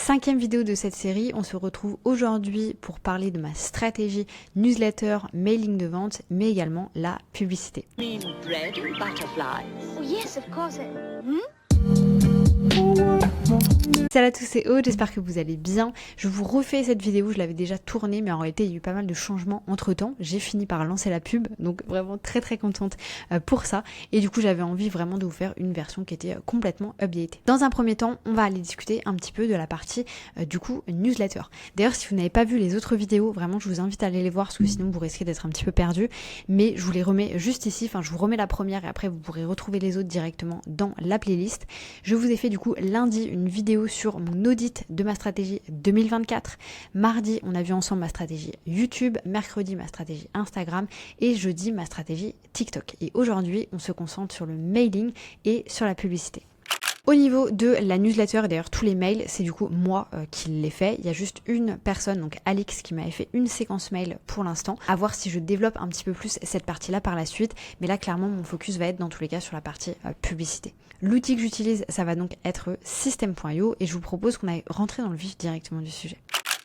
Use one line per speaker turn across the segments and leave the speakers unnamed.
5e vidéo de cette série, on se retrouve aujourd'hui pour parler de ma stratégie newsletter, mailing de vente, mais également la publicité. Salut à tous, c'est Aude, j'espère que vous allez bien. Je vous refais cette vidéo, je l'avais déjà tournée, mais en réalité il y a eu pas mal de changements entre temps. J'ai fini par lancer la pub, donc vraiment très contente pour ça. Et du coup j'avais envie vraiment de vous faire une version qui était complètement updatée. Dans un premier temps, on va aller discuter un petit peu de la partie du coup newsletter. D'ailleurs si vous n'avez pas vu les autres vidéos, vraiment je vous invite à aller les voir parce que sinon vous risquez d'être un petit peu perdu. Mais je vous les remets juste ici, enfin je vous remets la première et après vous pourrez retrouver les autres directement dans la playlist. Je vous ai fait du coup lundi une vidéo sur mon audit de ma stratégie 2024. Mardi, on a vu ensemble ma stratégie YouTube. Mercredi, ma stratégie Instagram. Et jeudi, ma stratégie TikTok. Et aujourd'hui, on se concentre sur le mailing et sur la publicité. Au niveau de la newsletter, d'ailleurs tous les mails, c'est du coup moi qui l'ai fait. Il y a juste une personne, donc Alix, qui m'avait fait une séquence mail pour l'instant. À voir si je développe un petit peu plus cette partie-là par la suite. Mais là, clairement, mon focus va être dans tous les cas sur la partie publicité. L'outil que j'utilise, ça va donc être System.io et je vous propose qu'on aille rentrer dans le vif directement du sujet.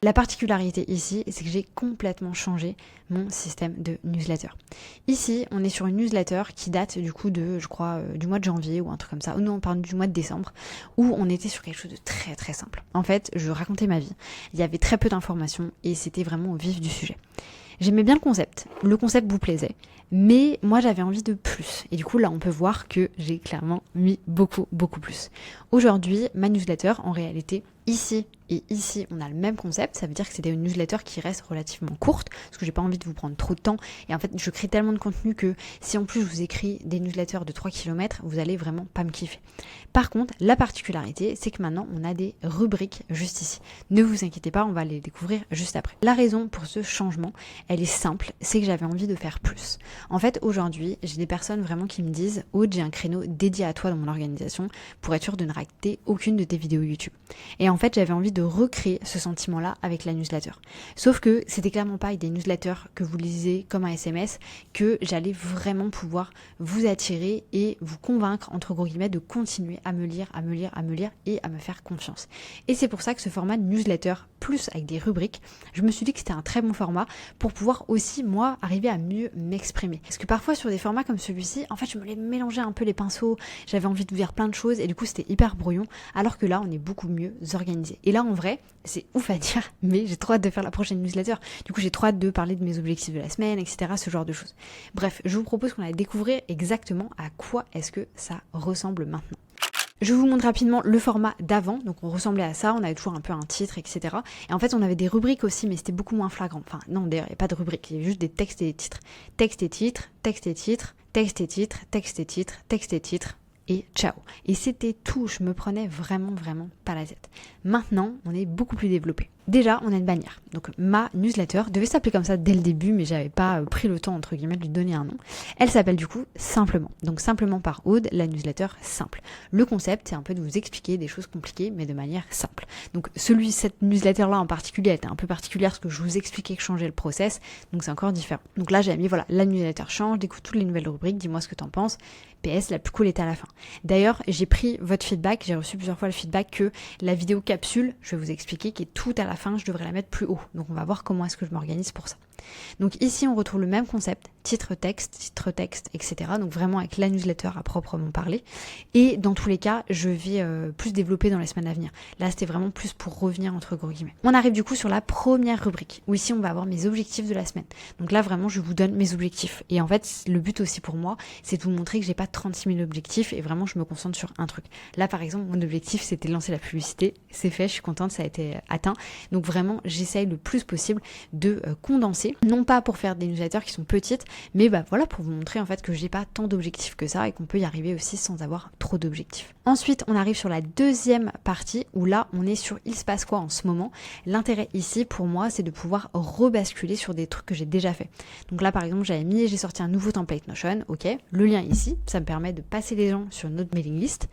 La particularité ici, c'est que j'ai complètement changé mon système de newsletter. Ici, on est sur une newsletter qui date du coup de, je crois, du mois de janvier ou un truc comme ça. Ou non, pardon, du mois de décembre, où on était sur quelque chose de très simple. En fait, je racontais ma vie. Il y avait très peu d'informations et c'était vraiment au vif du sujet. J'aimais bien le concept vous plaisait, mais moi j'avais envie de plus. Et du coup là on peut voir que j'ai clairement mis beaucoup plus. Aujourd'hui, ma newsletter en réalité, ici et ici on a le même concept, ça veut dire que c'est une newsletter qui reste relativement courte, parce que j'ai pas envie de vous prendre trop de temps, et en fait je crée tellement de contenu que si en plus je vous écris des newsletters de 3 km, vous allez vraiment pas me kiffer. Par contre, la particularité, c'est que maintenant on a des rubriques juste ici. Ne vous inquiétez pas, on va les découvrir juste après. La raison pour ce changement, elle est simple, c'est que j'avais envie de faire plus. En fait, aujourd'hui, j'ai des personnes vraiment qui me disent « Aude, j'ai un créneau dédié à toi dans mon organisation pour être sûr de ne rater aucune de tes vidéos YouTube. » Et en fait, j'avais envie de recréer ce sentiment-là avec la newsletter. Sauf que c'était clairement pas avec des newsletters que vous lisez comme un SMS que j'allais vraiment pouvoir vous attirer et vous convaincre, entre gros guillemets, de continuer à me lire et à me faire confiance. Et c'est pour ça que ce format de newsletter, plus avec des rubriques, je me suis dit que c'était un très bon format pour pouvoir aussi, moi, arriver à mieux m'exprimer. Parce que parfois, sur des formats comme celui-ci, en fait, je me les mélangeais un peu les pinceaux, j'avais envie de vous dire plein de choses, et du coup, c'était hyper brouillon, alors que là, on est beaucoup mieux organisé. Et là, en vrai, c'est ouf à dire, mais j'ai trop hâte de faire la prochaine newsletter. Du coup, j'ai trop hâte de parler de mes objectifs de la semaine, etc., ce genre de choses. Bref, je vous propose qu'on aille découvrir exactement à quoi est-ce que ça ressemble maintenant. Je vous montre rapidement le format d'avant, donc on ressemblait à ça, on avait toujours un peu un titre, etc. Et en fait on avait des rubriques aussi, mais c'était beaucoup moins flagrant. Enfin non, d'ailleurs il n'y a pas de rubrique, il y avait juste des textes et des titres. Texte et titre, texte et titre, texte et titre, texte et titre, texte et titre. Et ciao. Et c'était tout, je me prenais vraiment pas la tête. Maintenant, on est beaucoup plus développé. Déjà, on a une bannière. Donc ma newsletter devait s'appeler comme ça dès le début, mais j'avais pas pris le temps, entre guillemets, de lui donner un nom. Elle s'appelle du coup Simplement. Donc Simplement par Aude, la newsletter simple. Le concept, c'est un peu de vous expliquer des choses compliquées, mais de manière simple. Donc cette newsletter-là en particulier, elle était un peu particulière parce que je vous expliquais que je changeais le process, donc c'est encore différent. Donc là, j'avais mis, voilà, la newsletter change, découvre toutes les nouvelles rubriques, dis-moi ce que t'en penses. PS, la plus cool est à la fin. D'ailleurs, j'ai pris votre feedback, j'ai reçu plusieurs fois le feedback que la vidéo capsule, je vais vous expliquer, qui est tout à la fin, je devrais la mettre plus haut. Donc on va voir comment est-ce que je m'organise pour ça. Donc ici, on retrouve le même concept, titre-texte, etc. Donc vraiment avec la newsletter à proprement parler. Et dans tous les cas, je vais plus développer dans les semaines à venir. Là, c'était vraiment plus pour revenir entre gros guillemets. On arrive du coup sur la première rubrique, où ici, on va avoir mes objectifs de la semaine. Donc là, vraiment, je vous donne mes objectifs. Et en fait, le but aussi pour moi, c'est de vous montrer que j'ai pas 36 000 objectifs et vraiment, je me concentre sur un truc. Là, par exemple, mon objectif, c'était de lancer la publicité. C'est fait, je suis contente, ça a été atteint. Donc vraiment, j'essaye le plus possible de condenser. Non pas pour faire des newsletters qui sont petites, mais voilà, pour vous montrer en fait que j'ai pas tant d'objectifs que ça et qu'on peut y arriver aussi sans avoir trop d'objectifs. Ensuite, on arrive sur la deuxième partie où là, on est sur il se passe quoi en ce moment. L'intérêt ici, pour moi, c'est de pouvoir rebasculer sur des trucs que j'ai déjà fait. Donc là, par exemple, j'ai sorti un nouveau template Notion, ok, le lien ici, ça me permet de passer les gens sur notre mailing list.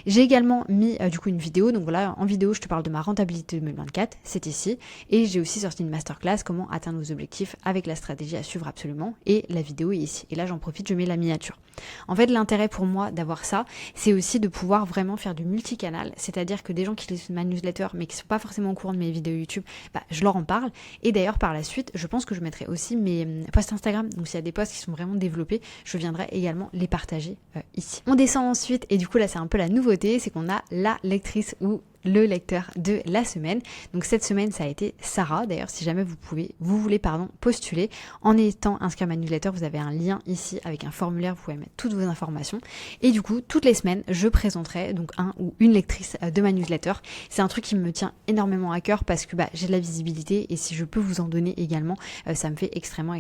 J'ai également mis du coup une vidéo, donc voilà, en vidéo, je te parle de ma rentabilité 2024, c'est ici, et j'ai aussi sorti une masterclass, comment atteindre vos objectifs objectifs avec la stratégie à suivre absolument et la vidéo est ici. Et là j'en profite, je mets la miniature. En fait l'intérêt pour moi d'avoir ça, c'est aussi de pouvoir vraiment faire du multicanal, c'est-à-dire que des gens qui lisent ma newsletter mais qui ne sont pas forcément au courant de mes vidéos YouTube, je leur en parle. Et d'ailleurs par la suite, je pense que je mettrai aussi mes posts Instagram, donc s'il y a des posts qui sont vraiment développés, je viendrai également les partager ici. On descend ensuite et du coup là c'est un peu la nouveauté, c'est qu'on a la lectrice ou le lecteur de la semaine. Donc cette semaine ça a été Sarah. D'ailleurs si jamais vous voulez postuler en étant inscrit à ma newsletter, vous avez un lien ici avec un formulaire, vous pouvez mettre toutes vos informations et du coup toutes les semaines je présenterai donc un ou une lectrice de ma newsletter. C'est un truc qui me tient énormément à cœur parce que j'ai de la visibilité et si je peux vous en donner également, ça me fait extrêmement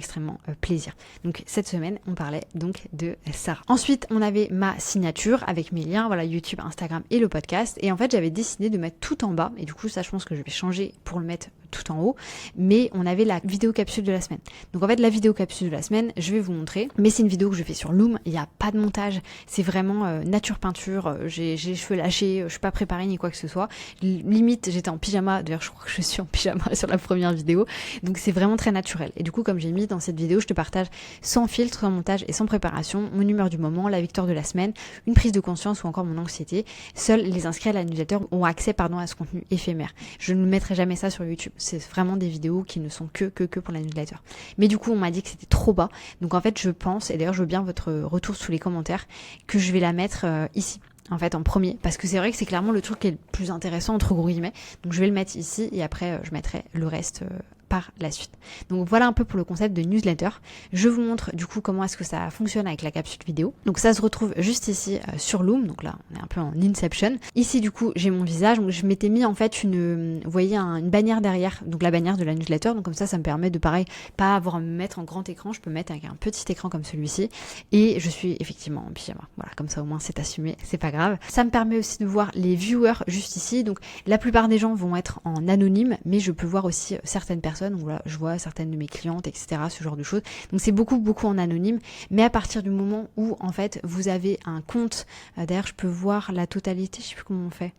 plaisir. Donc cette semaine on parlait donc de Sarah. Ensuite on avait ma signature avec mes liens, voilà, YouTube, Instagram et le podcast, et en fait j'avais décidé de mettre tout en bas et du coup ça je pense que je vais changer pour le mettre tout en haut, mais on avait la vidéo capsule de la semaine. Donc en fait la vidéo capsule de la semaine, je vais vous montrer, mais c'est une vidéo que je fais sur Loom, il n'y a pas de montage, c'est vraiment nature peinture, j'ai les cheveux lâchés, je suis pas préparée ni quoi que ce soit, limite j'étais en pyjama, d'ailleurs je crois que je suis en pyjama sur la première vidéo, donc c'est vraiment très naturel. Et du coup comme j'ai mis dans cette vidéo, je te partage sans filtre, sans montage et sans préparation, mon humeur du moment, la victoire de la semaine, une prise de conscience ou encore mon anxiété. Seuls les inscrits à la newsletter ont accès à ce contenu éphémère. Je ne mettrai jamais ça sur YouTube. C'est vraiment des vidéos qui ne sont que pour la newsletter. Mais du coup, on m'a dit que c'était trop bas. Donc en fait, je pense, et d'ailleurs je veux bien votre retour sous les commentaires, que je vais la mettre ici. En fait en premier, parce que c'est vrai que c'est clairement le truc qui est le plus intéressant entre gros guillemets, donc je vais le mettre ici et après je mettrai le reste par la suite. Donc voilà un peu pour le concept de newsletter. Je vous montre du coup comment est-ce que ça fonctionne avec la capsule vidéo. Donc ça se retrouve juste ici sur Loom, donc là on est un peu en Inception. Ici du coup j'ai mon visage, donc je m'étais mis en fait vous voyez une bannière derrière, donc la bannière de la newsletter, donc comme ça me permet de pareil, pas avoir à me mettre en grand écran, je peux me mettre avec un petit écran comme celui-ci et je suis effectivement en pyjama. Voilà, comme ça au moins c'est assumé, c'est pas grave. Ça me permet aussi de voir les viewers juste ici, donc la plupart des gens vont être en anonyme, mais je peux voir aussi certaines personnes. Donc voilà, je vois certaines de mes clientes, etc., ce genre de choses. Donc c'est beaucoup en anonyme, mais à partir du moment où en fait vous avez un compte, d'ailleurs je peux voir la totalité, je sais plus comment on fait.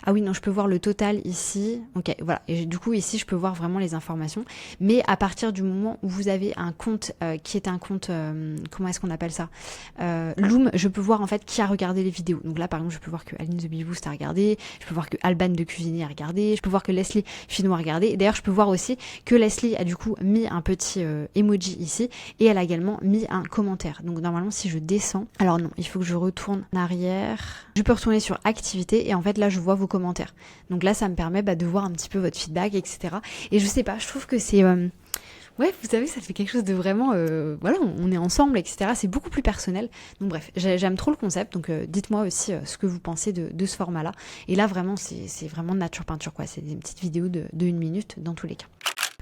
Ah oui, non, je peux voir le total ici. Ok, voilà. Et du coup, ici, je peux voir vraiment les informations. Mais à partir du moment où vous avez un compte qui est un compte, comment est-ce qu'on appelle ça, Loom, je peux voir en fait qui a regardé les vidéos. Donc là, par exemple, je peux voir que Aline The Bee Boost a regardé, je peux voir que Alban de Cuisinier a regardé, je peux voir que Leslie Finot a regardé. Et d'ailleurs, je peux voir aussi que Leslie a du coup mis un petit emoji ici et elle a également mis un commentaire. Donc normalement, si je descends, alors non, il faut que je retourne en arrière. Je peux retourner sur activité et en fait là, je vois vos commentaires. Donc là, ça me permet de voir un petit peu votre feedback, etc. Et je sais pas, je trouve que c'est... ouais, vous savez, ça fait quelque chose de vraiment... voilà, on est ensemble, etc. C'est beaucoup plus personnel. Donc bref, j'aime trop le concept. Donc dites-moi aussi ce que vous pensez de ce format-là. Et là, vraiment, c'est vraiment de nature peinture, quoi. C'est des petites vidéos de 1 minute dans tous les cas.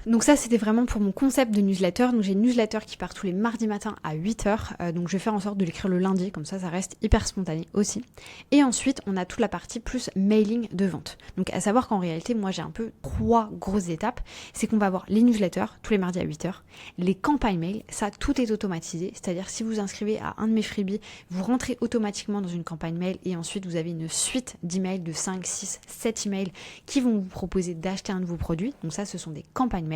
Donc ça c'était vraiment pour mon concept de newsletter. Donc j'ai une newsletter qui part tous les mardis matins à 8h. Donc je vais faire en sorte de l'écrire le lundi, comme ça reste hyper spontané aussi. Et ensuite on a toute la partie plus mailing de vente. Donc à savoir qu'en réalité moi j'ai un peu 3 grosses étapes. C'est qu'on va avoir les newsletters tous les mardis à 8h. Les campagnes mail, ça tout est automatisé. C'est-à-dire si vous inscrivez à un de mes freebies, vous rentrez automatiquement dans une campagne mail et ensuite vous avez une suite d'emails de 5, 6, 7 emails qui vont vous proposer d'acheter un de vos produits. Donc ça ce sont des campagnes mail.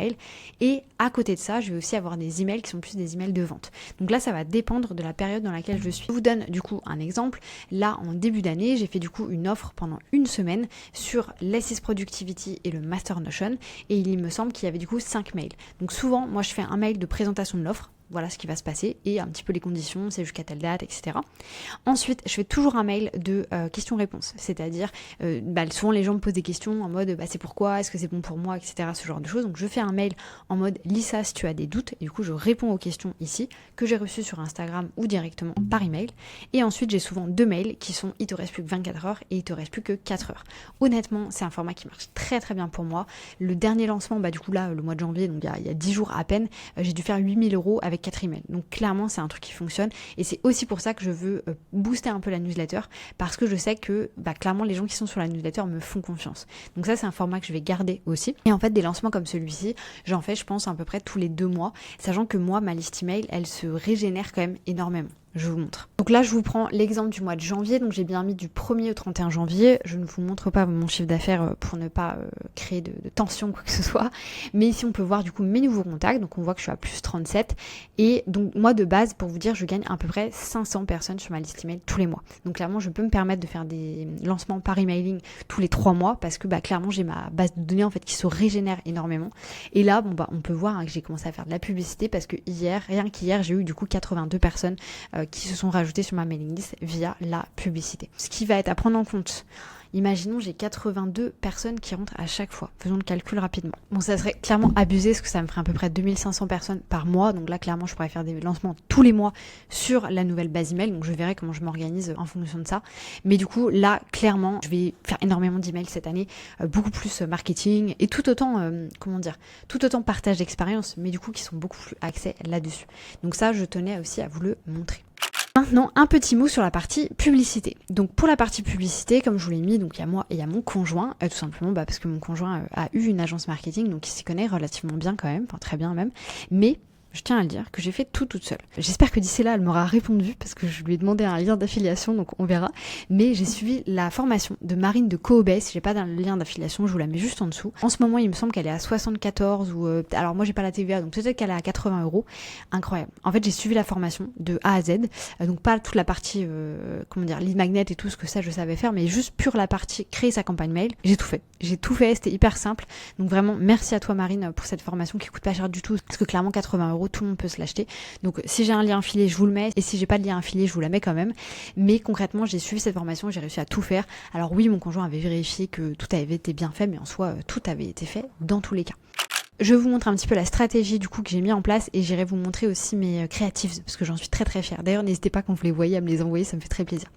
Et à côté de ça, je vais aussi avoir des emails qui sont plus des emails de vente. Donc là, ça va dépendre de la période dans laquelle je suis. Je vous donne du coup un exemple. Là, en début d'année, j'ai fait du coup une offre pendant une semaine sur l'S6 Productivity et le Master Notion. Et il me semble qu'il y avait du coup 5 mails. Donc souvent, moi, je fais un mail de présentation de l'offre. Voilà ce qui va se passer et un petit peu les conditions, c'est jusqu'à telle date, etc. Ensuite, je fais toujours un mail de questions-réponses, c'est-à-dire souvent les gens me posent des questions en mode c'est pourquoi, est-ce que c'est bon pour moi, etc. Ce genre de choses. Donc je fais un mail en mode lis ça si tu as des doutes et du coup je réponds aux questions ici que j'ai reçues sur Instagram ou directement par email. Et ensuite j'ai souvent 2 mails qui sont il te reste plus que 24 heures et il te reste plus que 4 heures. Honnêtement, c'est un format qui marche très très bien pour moi. Le dernier lancement, du coup là le mois de janvier, donc il y a 10 jours à peine, j'ai dû faire 8 000 € avec 4 emails. Donc clairement c'est un truc qui fonctionne et c'est aussi pour ça que je veux booster un peu la newsletter parce que je sais que clairement les gens qui sont sur la newsletter me font confiance. Donc ça c'est un format que je vais garder aussi. Et en fait des lancements comme celui-ci, j'en fais je pense à peu près tous les 2 mois, sachant que moi ma liste email elle se régénère quand même énormément. je vous montre. Donc là, je vous prends l'exemple du mois de janvier. Donc j'ai bien mis du 1er au 31 janvier. Je ne vous montre pas mon chiffre d'affaires pour ne pas créer de tension ou quoi que ce soit. Mais ici, on peut voir du coup mes nouveaux contacts. Donc on voit que je suis à plus 37. Et donc moi, de base, pour vous dire, je gagne à peu près 500 personnes sur ma liste email tous les mois. Donc clairement, je peux me permettre de faire des lancements par emailing tous les 3 mois parce que clairement, j'ai ma base de données en fait qui se régénère énormément. Et là, on peut voir que j'ai commencé à faire de la publicité parce que rien qu'hier, j'ai eu du coup 82 personnes qui se sont rajoutées sur ma mailing list via la publicité. Ce qui va être à prendre en compte. Imaginons j'ai 82 personnes qui rentrent à chaque fois. Faisons le calcul rapidement. Bon, ça serait clairement abusé parce que ça me ferait à peu près 2500 personnes par mois. Donc là, clairement, je pourrais faire des lancements tous les mois sur la nouvelle base email. Donc je verrai comment je m'organise en fonction de ça. Mais du coup, là, clairement, je vais faire énormément d'emails cette année. Beaucoup plus marketing et tout autant, tout autant partage d'expérience, mais du coup, qui sont beaucoup plus axés là-dessus. Donc ça, je tenais aussi à vous le montrer. Maintenant, un petit mot sur la partie publicité. Donc pour la partie publicité, comme je vous l'ai mis, donc il y a moi et il y a mon conjoint, tout simplement parce que mon conjoint a eu une agence marketing, donc il s'y connaît relativement bien quand même, enfin très bien même, mais je tiens à le dire que j'ai fait tout toute seule. J'espère que d'ici là, elle m'aura répondu parce que je lui ai demandé un lien d'affiliation, donc on verra. Mais j'ai suivi la formation de Marine de Coobase. J'ai pas d'un lien d'affiliation, je vous la mets juste en dessous. En ce moment, il me semble qu'elle est à 74 ou alors moi j'ai pas la TVA, donc peut-être qu'elle est à 80 €. Incroyable. En fait, j'ai suivi la formation de A à Z, donc pas toute la partie lead magnet et tout ce que ça je savais faire, mais juste pure la partie créer sa campagne mail. J'ai tout fait, c'était hyper simple. Donc vraiment, merci à toi Marine pour cette formation qui coûte pas cher du tout, parce que clairement 80 €, tout le monde peut se l'acheter. Donc si j'ai un lien affilié, je vous le mets, et si j'ai pas de lien affilié, je vous la mets quand même. Mais concrètement, j'ai suivi cette formation, j'ai réussi à tout faire. Alors oui, mon conjoint avait vérifié que tout avait été bien fait, mais en soi, tout avait été fait dans tous les cas. Je vous montre un petit peu la stratégie du coup que j'ai mis en place et j'irai vous montrer aussi mes creatives parce que j'en suis très très fière. D'ailleurs, n'hésitez pas quand vous les voyez à me les envoyer, ça me fait très plaisir.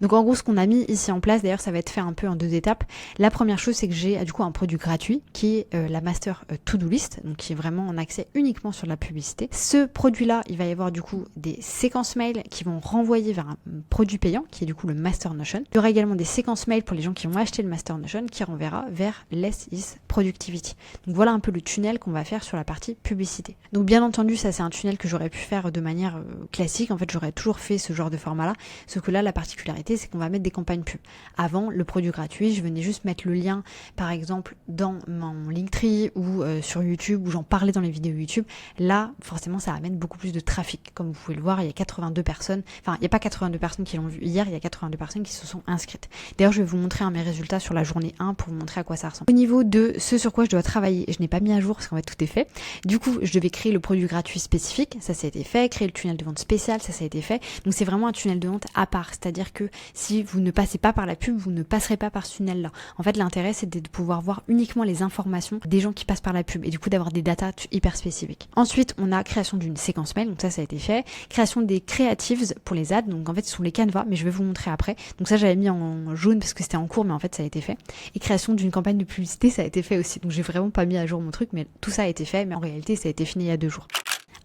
Donc en gros, ce qu'on a mis ici en place, d'ailleurs ça va être fait un peu en 2 étapes. La première chose, c'est que j'ai du coup un produit gratuit qui est la Master To-Do List, donc qui est vraiment en accès uniquement sur la publicité. Ce produit-là, il va y avoir du coup des séquences mail qui vont renvoyer vers un produit payant qui est du coup le Master Notion. Il y aura également des séquences mail pour les gens qui ont acheté le Master Notion qui renverra vers Less is Productivity. Donc voilà un peu le tunnel qu'on va faire sur la partie publicité. Donc bien entendu, ça c'est un tunnel que j'aurais pu faire de manière classique. En fait, j'aurais toujours fait ce genre de format-là, sauf que là, la particularité, c'est qu'on va mettre des campagnes pub. Avant, le produit gratuit, je venais juste mettre le lien, par exemple, dans mon Linktree ou sur YouTube, où j'en parlais dans les vidéos YouTube. Là, forcément, ça amène beaucoup plus de trafic. Comme vous pouvez le voir, il y a 82 personnes, enfin, il n'y a pas 82 personnes qui l'ont vu hier, il y a 82 personnes qui se sont inscrites. D'ailleurs, je vais vous montrer mes résultats sur la journée 1 pour vous montrer à quoi ça ressemble. Au niveau de ce sur quoi je dois travailler, je n'ai pas mis à jour parce qu'en fait, tout est fait. Du coup, je devais créer le produit gratuit spécifique, ça a été fait, créer le tunnel de vente spécial, ça a été fait. Donc, c'est vraiment un tunnel de vente à part, c'est-à-dire que si vous ne passez pas par la pub, vous ne passerez pas par ce tunnel-là. En fait, l'intérêt, c'est de pouvoir voir uniquement les informations des gens qui passent par la pub et du coup d'avoir des datas hyper spécifiques. Ensuite, on a création d'une séquence mail, donc ça a été fait. Création des creatives pour les ads, donc en fait, ce sont les canevas, mais je vais vous montrer après. Donc ça, j'avais mis en jaune parce que c'était en cours, mais en fait, ça a été fait. Et création d'une campagne de publicité, ça a été fait aussi. Donc j'ai vraiment pas mis à jour mon truc, mais tout ça a été fait, mais en réalité, ça a été fini il y a 2 jours.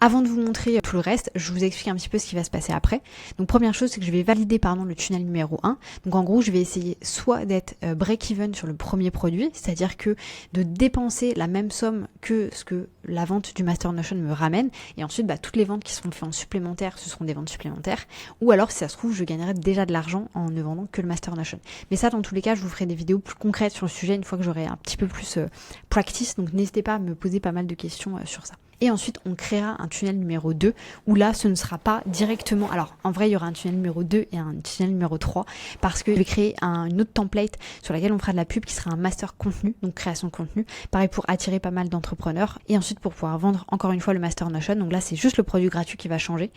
Avant de vous montrer tout le reste, je vous explique un petit peu ce qui va se passer après. Donc première chose, c'est que je vais valider le tunnel numéro 1. Donc en gros, je vais essayer soit d'être break-even sur le premier produit, c'est-à-dire que de dépenser la même somme que ce que la vente du Master Notion me ramène. Et ensuite, toutes les ventes qui seront faites en supplémentaire, ce seront des ventes supplémentaires. Ou alors, si ça se trouve, je gagnerai déjà de l'argent en ne vendant que le Master Notion. Mais ça, dans tous les cas, je vous ferai des vidéos plus concrètes sur le sujet une fois que j'aurai un petit peu plus practice. Donc n'hésitez pas à me poser pas mal de questions sur ça. Et ensuite, on créera un tunnel numéro 2 où là, ce ne sera pas directement... Alors, en vrai, il y aura un tunnel numéro 2 et un tunnel numéro 3 parce que je vais créer une autre template sur laquelle on fera de la pub qui sera un master contenu, donc création de contenu. Pareil pour attirer pas mal d'entrepreneurs et ensuite pour pouvoir vendre encore une fois le Master Notion. Donc là, c'est juste le produit gratuit qui va changer.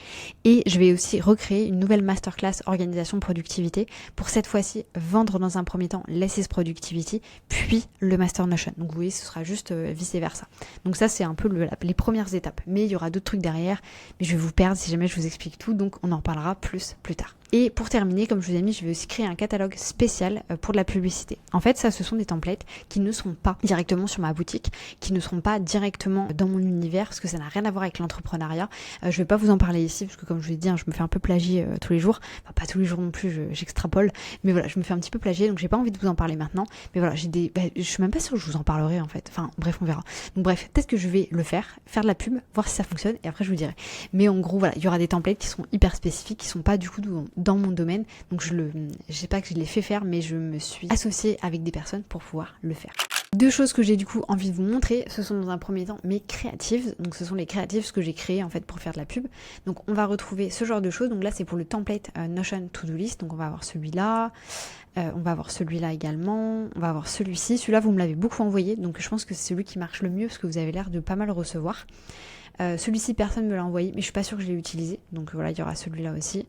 Et je vais aussi recréer une nouvelle masterclass organisation productivité pour cette fois-ci vendre dans un premier temps Less is Productivity puis le Master Notion. Donc vous voyez, ce sera juste vice versa. Donc ça, c'est un peu les premières étapes, mais il y aura d'autres trucs derrière, mais je vais vous perdre si jamais je vous explique tout, donc on en reparlera plus tard. Et pour terminer, comme je vous ai mis, je vais aussi créer un catalogue spécial pour de la publicité. En fait, ça, ce sont des templates qui ne sont pas directement sur ma boutique, qui ne seront pas directement dans mon univers, parce que ça n'a rien à voir avec l'entrepreneuriat. Je vais pas vous en parler ici, parce que comme je vous l'ai dit, je me fais un peu plagier tous les jours. Enfin, pas tous les jours non plus, j'extrapole. Mais voilà, je me fais un petit peu plagier, donc j'ai pas envie de vous en parler maintenant. Mais voilà, je suis même pas sûre que je vous en parlerai en fait. Enfin, bref, on verra. Donc bref, peut-être que je vais le faire de la pub, voir si ça fonctionne, et après je vous dirai. Mais en gros, voilà, il y aura des templates qui sont hyper spécifiques, qui sont pas du coup dans mon domaine. Donc je sais pas que je les fais faire, mais je me suis associée avec des personnes pour pouvoir le faire. Deux choses que j'ai du coup envie de vous montrer, ce sont dans un premier temps mes creatives. Donc ce sont les creatives que j'ai créées en fait pour faire de la pub. Donc on va retrouver ce genre de choses. Donc là c'est pour le template Notion To-Do List. Donc on va avoir celui-là, on va avoir celui-là également, on va avoir celui-ci. Celui-là vous me l'avez beaucoup envoyé, donc je pense que c'est celui qui marche le mieux parce que vous avez l'air de pas mal recevoir. Celui-ci personne ne me l'a envoyé, mais je suis pas sûre que je l'ai utilisé. Donc voilà, il y aura celui-là aussi.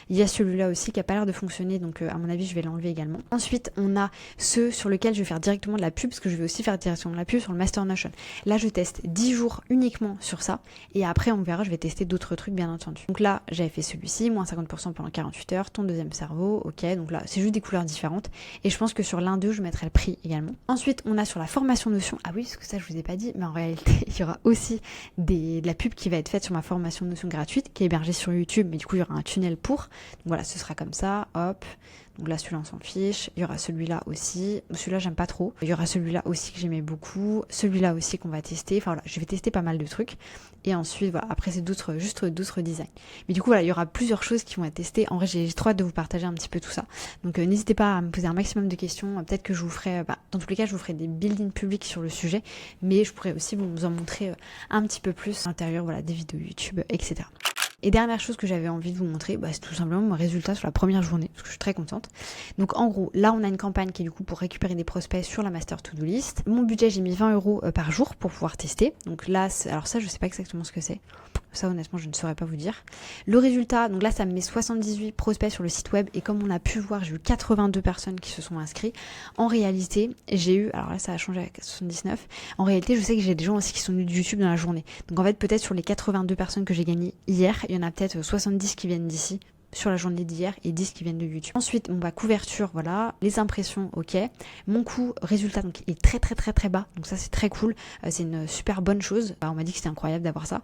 Il y a celui-là aussi qui a pas l'air de fonctionner, donc à mon avis je vais l'enlever également. Ensuite on a ceux sur lesquels je vais faire directement de la pub, parce que je vais aussi faire directement de la pub sur le Master Notion. Là je teste 10 jours uniquement sur ça, et après on verra, je vais tester d'autres trucs bien entendu. Donc là j'avais fait celui-ci, moins 50% pendant 48 heures, ton deuxième cerveau, ok, donc là c'est juste des couleurs différentes, et je pense que sur l'un d'eux je mettrai le prix également. Ensuite on a sur la formation Notion, ah oui parce que ça je vous ai pas dit, mais en réalité il y aura aussi de la pub qui va être faite sur ma formation Notion gratuite, qui est hébergée sur YouTube, mais du coup il y aura un tunnel pour. Donc voilà, ce sera comme ça, hop. Donc là, celui-là, on s'en fiche. Il y aura celui-là aussi. Celui-là, j'aime pas trop. Il y aura celui-là aussi que j'aimais beaucoup. Celui-là aussi qu'on va tester. Enfin voilà, je vais tester pas mal de trucs. Et ensuite, voilà, après, c'est juste d'autres designs. Mais du coup, voilà, il y aura plusieurs choses qui vont être testées. En vrai, j'ai trop hâte de vous partager un petit peu tout ça. Donc n'hésitez pas à me poser un maximum de questions. Peut-être que je vous ferai, dans tous les cas, je vous ferai des build-in publics sur le sujet. Mais je pourrais aussi vous en montrer un petit peu plus à l'intérieur, voilà, des vidéos YouTube, etc. Et dernière chose que j'avais envie de vous montrer, c'est tout simplement mon résultat sur la première journée, parce que je suis très contente. Donc en gros, là on a une campagne qui est du coup pour récupérer des prospects sur la Master To-Do List. Mon budget, j'ai mis 20 € par jour pour pouvoir tester. Donc là, alors ça je sais pas exactement ce que c'est. Ça honnêtement je ne saurais pas vous dire. Le résultat, donc là ça me met 78 prospects sur le site web, et comme on a pu voir, j'ai eu 82 personnes qui se sont inscrits. En réalité, j'ai eu, alors là ça a changé à 79, en réalité je sais que j'ai des gens aussi qui sont venus de YouTube dans la journée. Donc en fait peut-être sur les 82 personnes que j'ai gagnées hier, il y en a peut-être 70 qui viennent d'ici sur la journée d'hier et 10 qui viennent de YouTube. Ensuite, couverture, voilà, les impressions, ok. Mon coût résultat donc est très bas, donc ça c'est très cool, c'est une super bonne chose. On m'a dit que c'était incroyable d'avoir ça.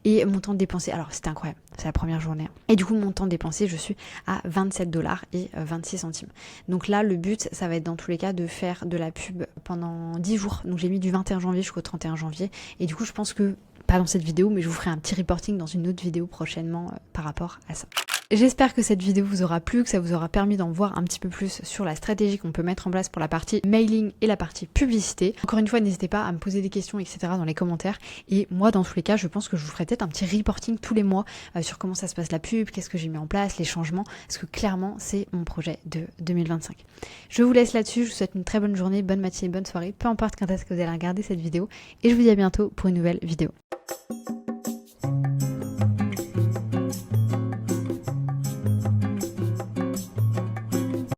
Et mon temps dépensé, alors c'était incroyable, c'est la première journée. Et du coup mon temps dépensé, je suis à 27 $ et 26 centimes. Donc là le but, ça va être dans tous les cas de faire de la pub pendant 10 jours. Donc j'ai mis du 21 janvier jusqu'au 31 janvier. Et du coup je pense que, pas dans cette vidéo, mais je vous ferai un petit reporting dans une autre vidéo prochainement par rapport à ça. J'espère que cette vidéo vous aura plu, que ça vous aura permis d'en voir un petit peu plus sur la stratégie qu'on peut mettre en place pour la partie mailing et la partie publicité. Encore une fois, n'hésitez pas à me poser des questions, etc. dans les commentaires. Et moi, dans tous les cas, je pense que je vous ferai peut-être un petit reporting tous les mois sur comment ça se passe la pub, qu'est-ce que j'ai mis en place, les changements, parce que clairement, c'est mon projet de 2025. Je vous laisse là-dessus, je vous souhaite une très bonne journée, bonne matinée, bonne soirée, peu importe quand est-ce que vous allez regarder cette vidéo. Et je vous dis à bientôt pour une nouvelle vidéo.